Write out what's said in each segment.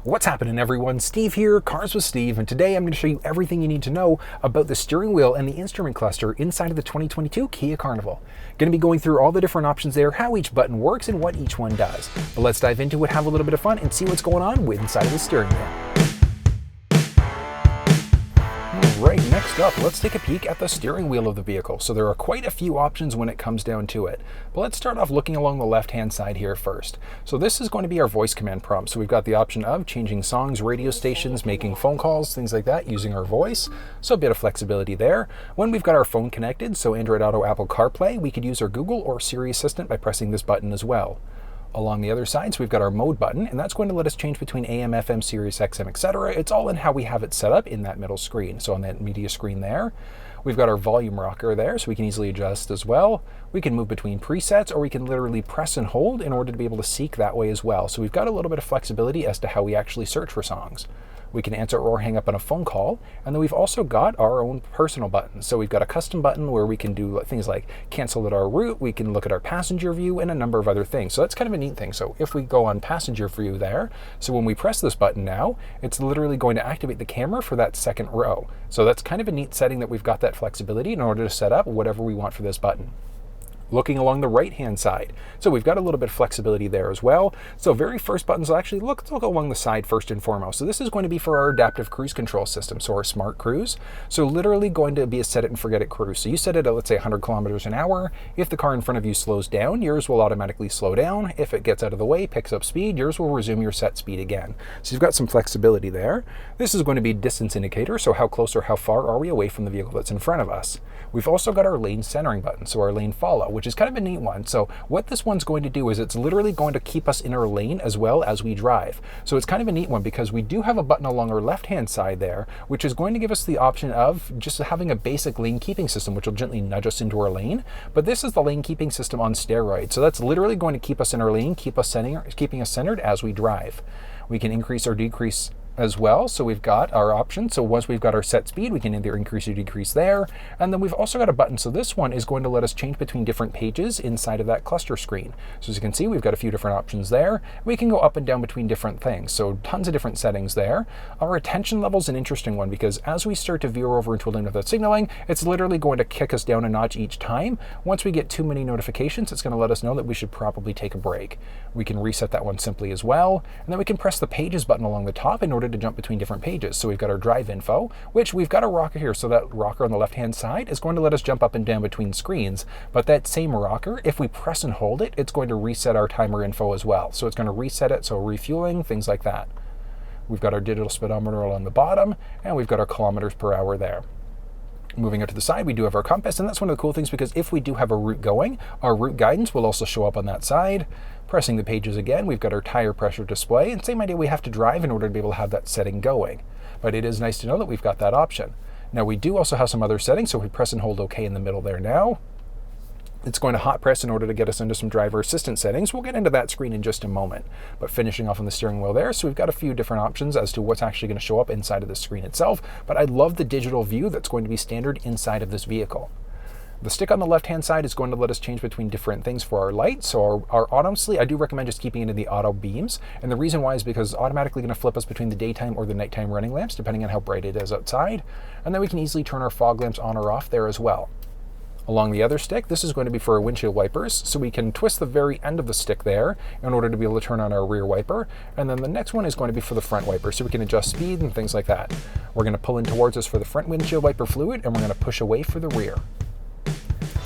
What's happening, everyone? Steve here, Cars with Steve, and today I'm going to show you everything you need to know about the steering wheel and the instrument cluster inside of the 2022 Kia Carnival. Going to be going through all the different options there, how each button works, and what each one does. But let's dive into it, have a little bit of fun, and see what's going on with inside of the steering wheel. Right, next up, let's take a peek at the steering wheel of the vehicle. So there are quite a few options when it comes down to it. But let's start off looking along the left-hand side here first. So this is going to be our voice command prompt. So we've got the option of changing songs, radio stations, making phone calls, things like that, using our voice. So a bit of flexibility there. When we've got our phone connected, so Android Auto, Apple CarPlay, we could use our Google or Siri Assistant by pressing this button as well. Along the other side, so we've got our mode button, and that's going to let us change between AM, FM, Sirius XM, etc. It's all in how we have it set up in that middle screen. So on that media screen there, we've got our volume rocker there, so we can easily adjust as well. We can move between presets, or we can literally press and hold in order to be able to seek that way as well. So we've got a little bit of flexibility as to how we actually search for songs. We can answer or hang up on a phone call, and then we've also got our own personal buttons. So we've got a custom button where we can do things like cancel at our route, we can look at our passenger view, and a number of other things. So that's kind of a neat thing. So if we go on passenger view there, so when we press this button now, it's literally going to activate the camera for that second row. So that's kind of a neat setting that we've got that flexibility in order to set up whatever we want for this button. Looking along the right-hand side. So we've got a little bit of flexibility there as well. So very first buttons will actually look along the side first and foremost. So this is going to be for our adaptive cruise control system, so our smart cruise. So literally going to be a set it and forget it cruise. So you set it at, let's say, 100 kilometers an hour. If the car in front of you slows down, yours will automatically slow down. If it gets out of the way, picks up speed, yours will resume your set speed again. So you've got some flexibility there. This is going to be distance indicator, so how close or how far are we away from the vehicle that's in front of us. We've also got our lane centering button, so our lane follow, which is kind of a neat one. So what this one's going to do is it's literally going to keep us in our lane as well as we drive. So it's kind of a neat one because we do have a button along our left-hand side there, which is going to give us the option of just having a basic lane keeping system, which will gently nudge us into our lane. But this is the lane keeping system on steroids. So that's literally going to keep us in our lane, keeping us centered as we drive. We can increase or decrease as well. So we've got our options. So once we've got our set speed, we can either increase or decrease there. And then we've also got a button. So this one is going to let us change between different pages inside of that cluster screen. So as you can see, we've got a few different options there. We can go up and down between different things. So tons of different settings there. Our attention level is an interesting one because as we start to veer over into a lane without signaling, it's literally going to kick us down a notch each time. Once we get too many notifications, it's going to let us know that we should probably take a break. We can reset that one simply as well. And then we can press the pages button along the top in order to jump between different pages. So we've got our drive info, which we've got a rocker here. So that rocker on the left-hand side is going to let us jump up and down between screens. But that same rocker, if we press and hold it, it's going to reset our timer info as well. So it's going to reset it, so refueling, things like that. We've got our digital speedometer along the bottom, and we've got our kilometers per hour there. Moving out to the side, we do have our compass, and that's one of the cool things because if we do have a route going, our route guidance will also show up on that side. Pressing the pages again, we've got our tire pressure display, and same idea, we have to drive in order to be able to have that setting going. But it is nice to know that we've got that option. Now we do also have some other settings, so if we press and hold OK in the middle there now, it's going to hot press in order to get us into some driver assistance settings. We'll get into that screen in just a moment. But finishing off on the steering wheel there, so we've got a few different options as to what's actually going to show up inside of the screen itself. But I love the digital view that's going to be standard inside of this vehicle. The stick on the left-hand side is going to let us change between different things for our lights. So our honestly, I do recommend just keeping it in the auto beams. And the reason why is because it's automatically going to flip us between the daytime or the nighttime running lamps, depending on how bright it is outside. And then we can easily turn our fog lamps on or off there as well. Along the other stick, this is going to be for our windshield wipers, so we can twist the very end of the stick there in order to be able to turn on our rear wiper. And then the next one is going to be for the front wiper, so we can adjust speed and things like that. We're going to pull in towards us for the front windshield wiper fluid, and we're going to push away for the rear.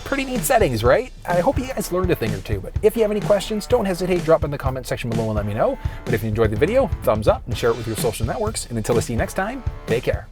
Pretty neat settings, right? I hope you guys learned a thing or two, but if you have any questions, don't hesitate, drop in the comment section below and let me know. But if you enjoyed the video, thumbs up and share it with your social networks. And until I see you next time, take care.